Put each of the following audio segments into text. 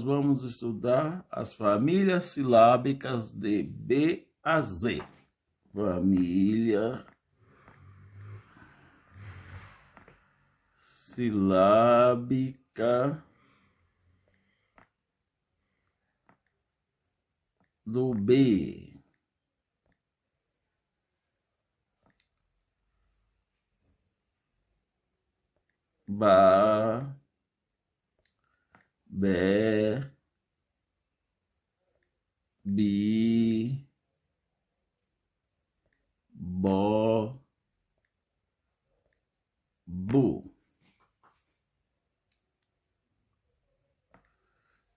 vamos estudar as famílias silábicas de B a Z. Família silábica do B. Ba, bé, bi, bo, bu.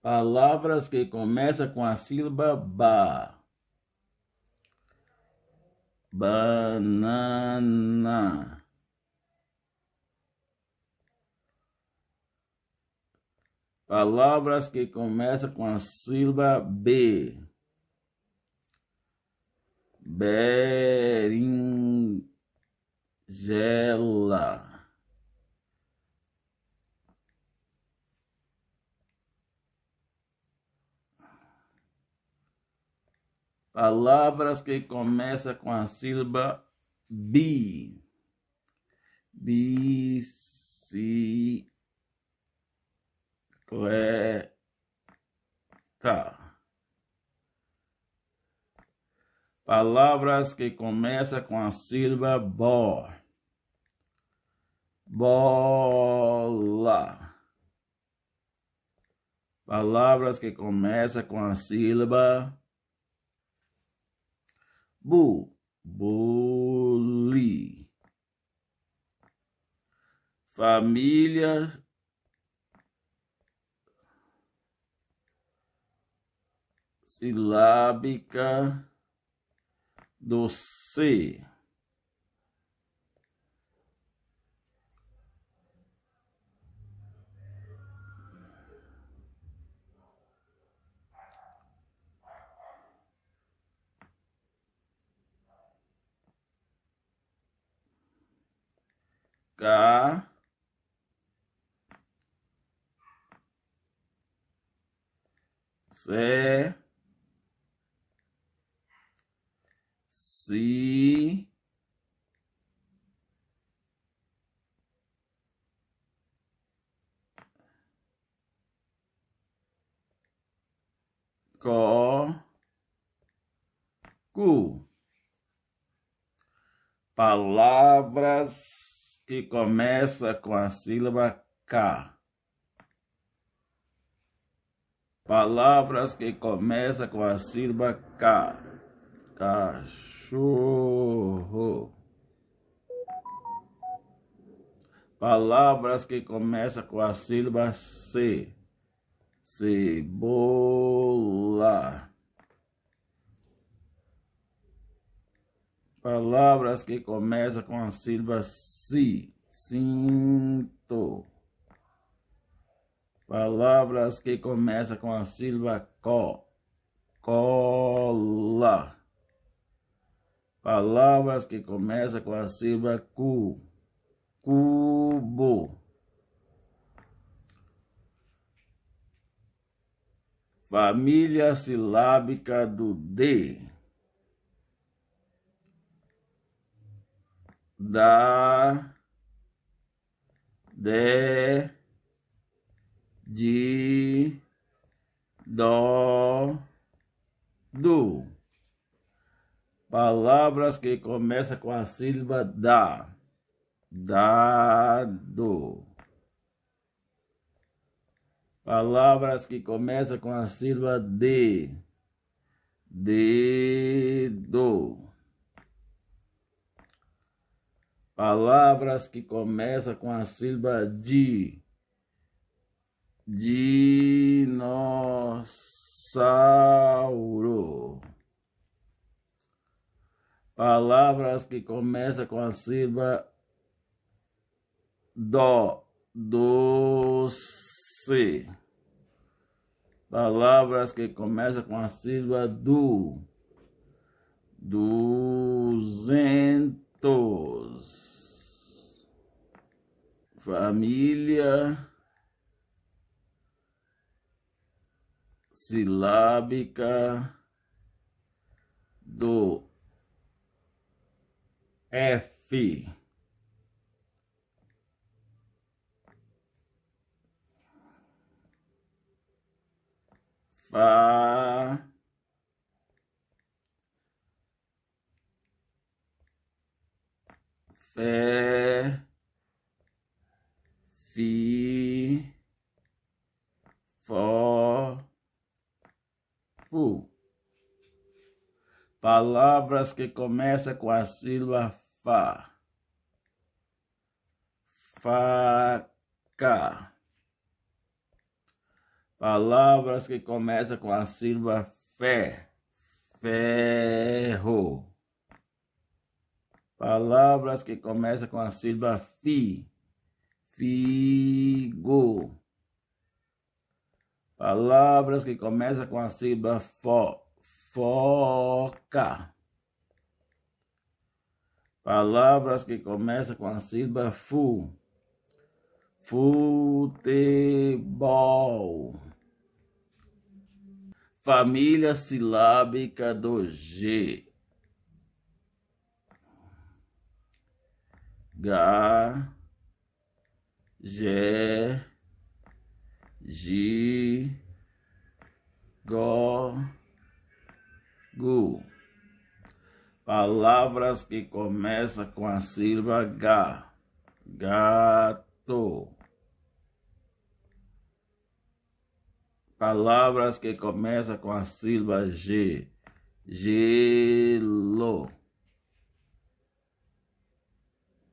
Palavras que começam com a sílaba ba. Banana. Palavras que começam com a sílaba B. Berinjela. Palavras que começam com a sílaba bi. Bicicleta. Palavras que começam com a sílaba bo. Bola. Palavras que começam com a sílaba bu. Buli. Família silábica do C. K, C, Si, Co, Cu. Palavras que começam com a sílaba K. Palavras que começam com a sílaba K. Cachorro. Palavras que começam com a sílaba C. Cebola. Palavras que começam com a sílaba si. Cinto. Palavras que começam com a sílaba co. Cola. Palavras que começam com a sílaba cu. Cubo. Família silábica do D. Da, de, de, do, do. Palavras que começam com a sílaba da. Dado. Palavras que começam com a sílaba de. Dedo. Palavras que começam com a sílaba di. Dinossauro. Palavras que começam com a sílaba do. Doce. Palavras que começam com a sílaba do. Duzentos. Família silábica do F. Fá, fé, fi, fó, fu. Palavras que começam com a sílaba Fá. Faca. Palavras que começam com a sílaba Fé. Ferro. Palavras que começam com a sílaba Fi. Figo. Palavras que começam com a sílaba Fó. Foca. Palavras que começam com a sílaba Fu. Futebol. Família silábica do G. G, G, Gi, Go, Gu. Palavras que começam com a sílaba G. Gato. Palavras que começam com a sílaba G. Gelo.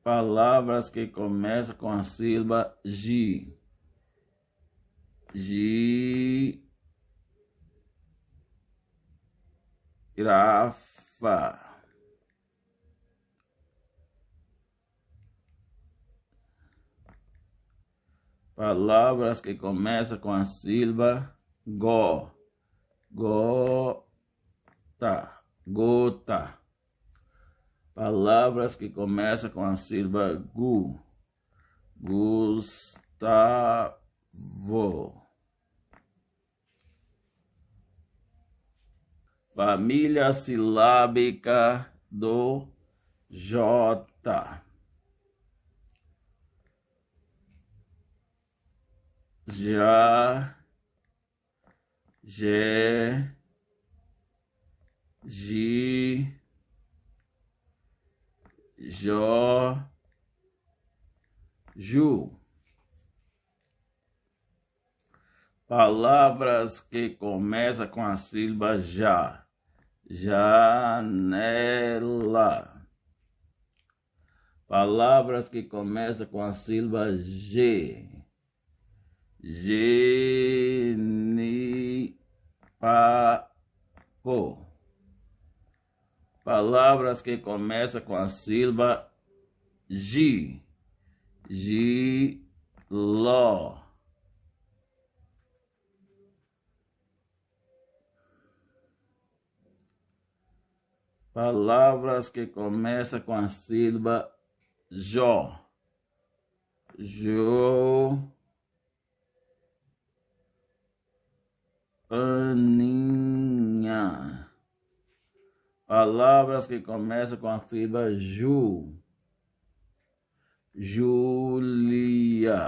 Palavras que começam com a sílaba Gi. Girafa. Palavras que começam com a sílaba Go. Gota. Gota. Palavras que começam com a sílaba Gu. Gustavo. Família silábica do J. Já, Gé, Gi, Jó, Ju. Palavras que começam com a sílaba já. Janela. Palavras que começam com a sílaba G. Genipapo. Palavras que começam com a sílaba Gi. Giló. Palavras que começam com a sílaba Jó. Aninha. Palavras que começam com a sílaba Ju. Júlia.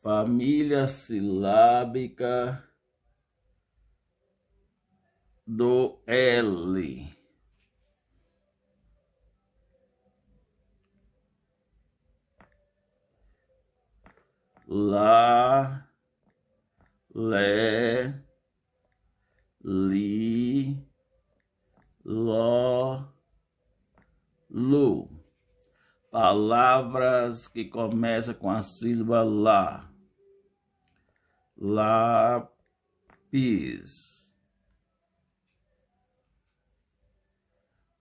Família silábica do L. Lá, Lé, Li, Ló, Lu. Palavras que começam com a sílaba lá. Lápis.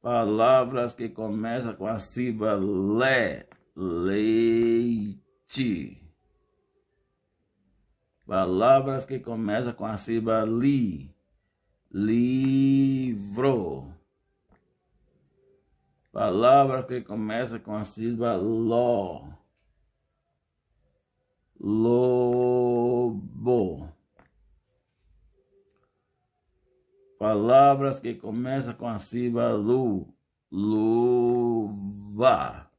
Palavras que começam com a sílaba lé. Leite. Palavras que começam com a sílaba li. Livro. Palavras que começam com a sílaba ló. Lobo. Palavras que começam com a sílaba lu. Luva.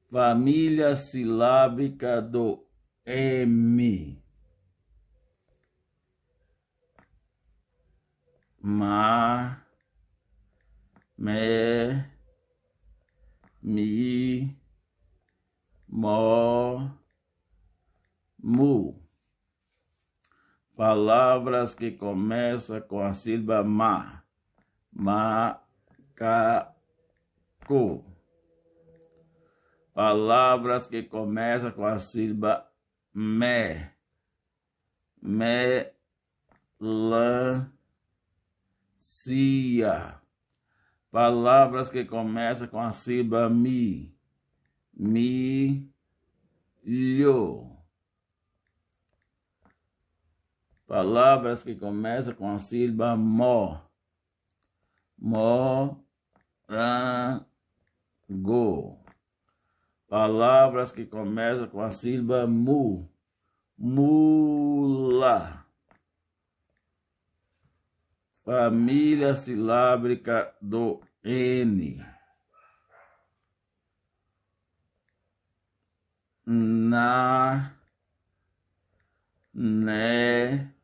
Família silábica do M. Ma, me, mi, mo, mu. Palavras que começam com a sílaba ma. Macaco. Palavras que começam com a sílaba me. Melancia. Palavras que começam com a sílaba mi. Milho. Palavras que começam com a sílaba mo. Morango. Palavras que começam com a sílaba mu. Mula. Família silábica do N. Na, né,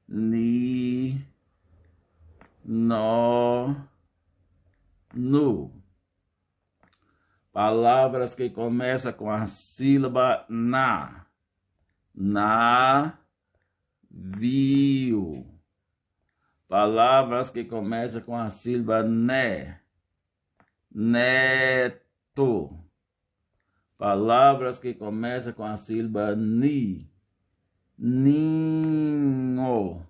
ni, no, nu. Palavras que começam com a sílaba na. Navio. Palavras que começam com a sílaba né. Neto. Palavras que começam com a sílaba ni. Ninho.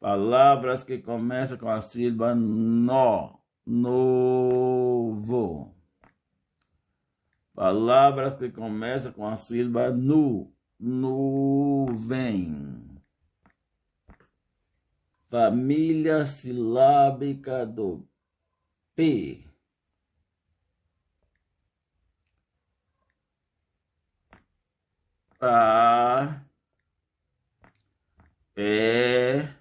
Palavras que começam com a sílaba no. Novo. Palavras que começam com a sílaba nu. Nuvem. Família silábica do P. Pa, pé,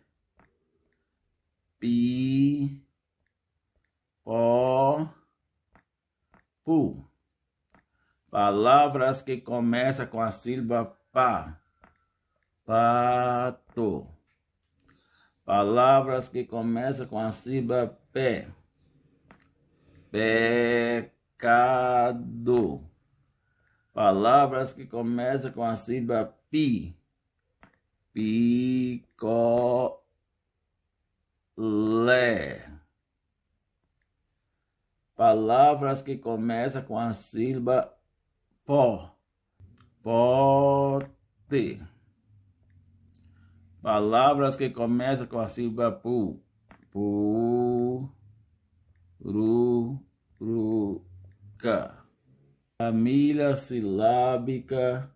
pi, pó, pu. Palavras que começam com a sílaba pa. Pato. Palavras que começam com a sílaba pé. Pecado. Palavras que começam com a sílaba pi. Picolé. Palavras que começam com a sílaba pó. Pote. Palavras que começam com a sílaba pu. Pururuca. Família silábica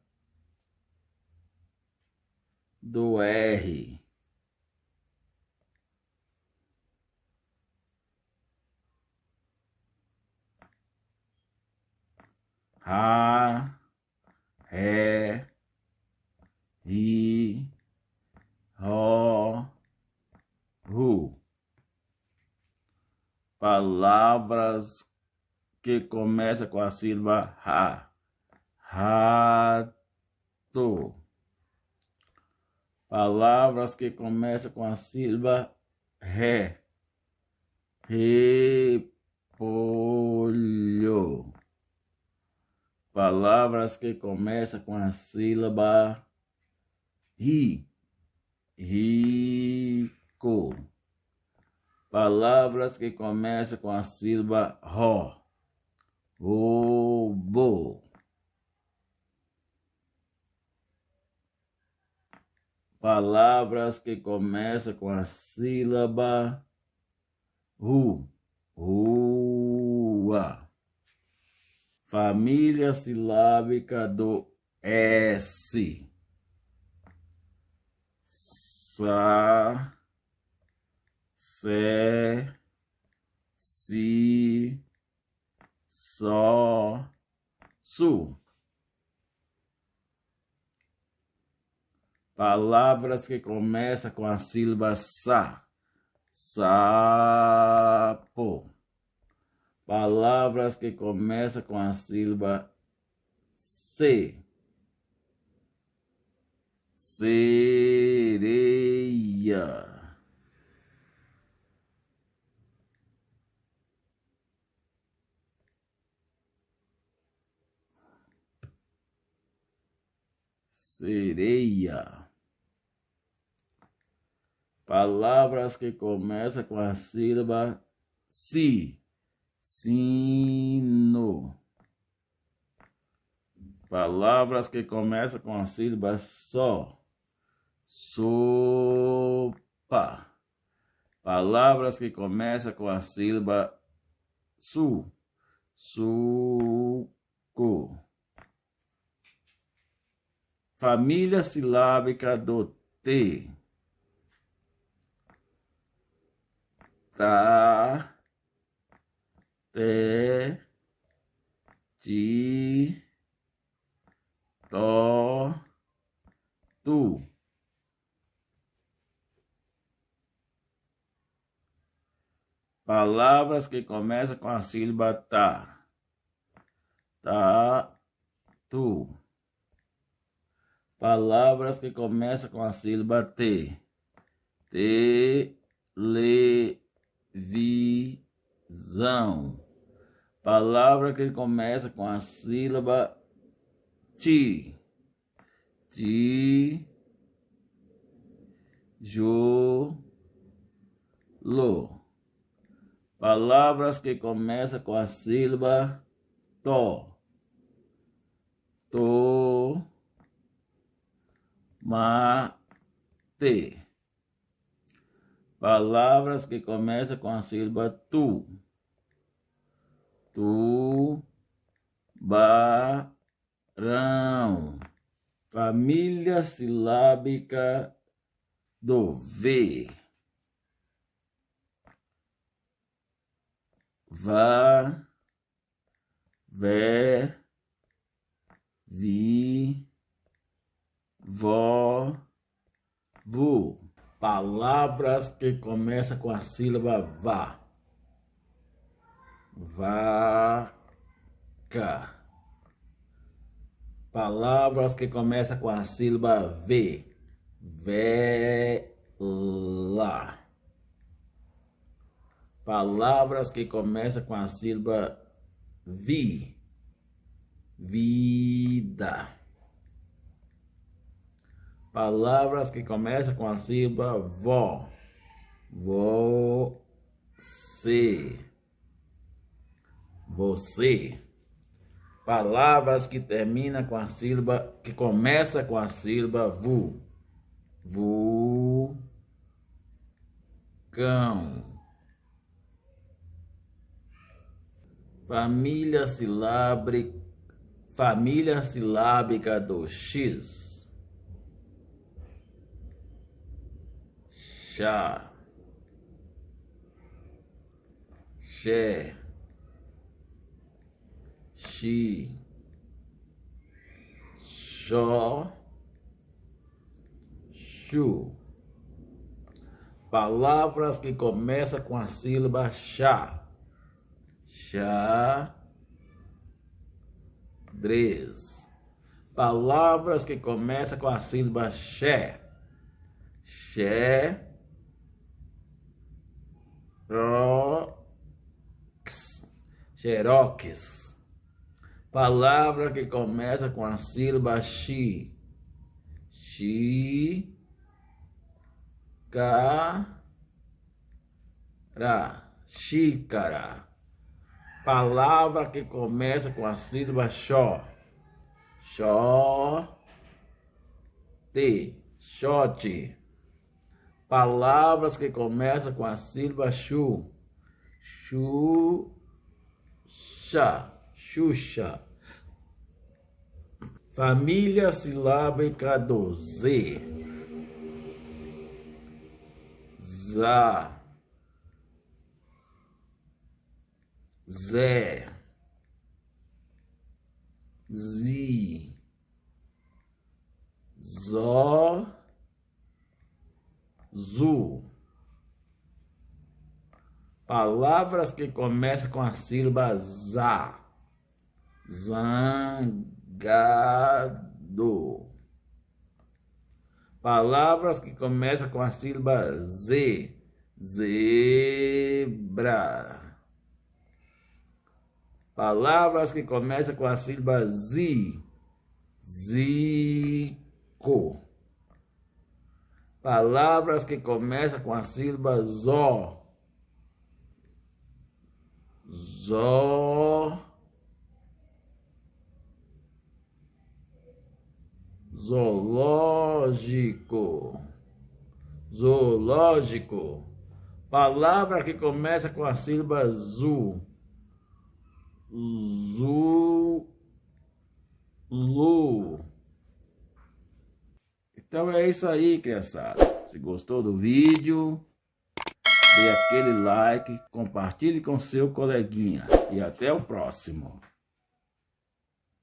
do R. Ra, ré, ri, ró, ru. Palavras que começam com a sílaba ra. Rato. Palavras que começam com a sílaba ré. Repolho. Palavras que começam com a sílaba ri. Rico. Palavras que começam com a sílaba ró. Robô. Palavras que começam com a sílaba ru. Rua. Família silábica do S. Sa, sé, si, só, su. Palavras que começam com a sílaba sa. Sapo. Palavras que começam com a sílaba se. Sereia. Sereia. Palavras que começam com a sílaba si. Sino. Palavras que começam com a sílaba só. Sopa. Palavras que começam com a sílaba su. Suco. Família silábica do T. Tá. Te. Ti. To. Tu. Palavras que começam com a sílaba tá. Tá. Tu. Palavras que começam com a sílaba T. Televisão. Palavra que começa com a sílaba ti. Tijolo. Palavras que começam com a sílaba to. Tomate. Palavras que começam com a sílaba tu. Tubarão. Família silábica do V. Vá, vé, vi, vó, vu. Palavras que começam com a sílaba vá. Vaca. Palavras que começam com a sílaba V. Vela. Palavras que começam com a sílaba vi. Vida. Palavras que começam com a sílaba vó. Você. Você. Palavras que terminam com a sílaba, que começa com a sílaba vu. Cão. Família silábica do X. Chá. Xé. Xi. Xó. Chu. Palavras que começam com a sílaba chá. Xadrez. Palavras que começam com a sílaba xé. Xerox. Palavra que começa com a sílaba xi. Xícara. Palavra que começa com a sílaba xó. Xote. Palavras que começam com a sílaba xu. Xuxa. Família silábica do Z. Zá. Zé. Zi. Zó. Palavras que começam com a sílaba za. Zangado. Palavras que começam com a sílaba z. Zebra. Palavras que começam com a sílaba zi. Zico. Palavras que começam com a sílaba zó. Zó. Zoológico. Zoológico. Palavra que começa com a sílaba zu. Zulu. Então é isso aí, criançada. Se gostou do vídeo, dê aquele like, compartilhe com seu coleguinha. E até o próximo.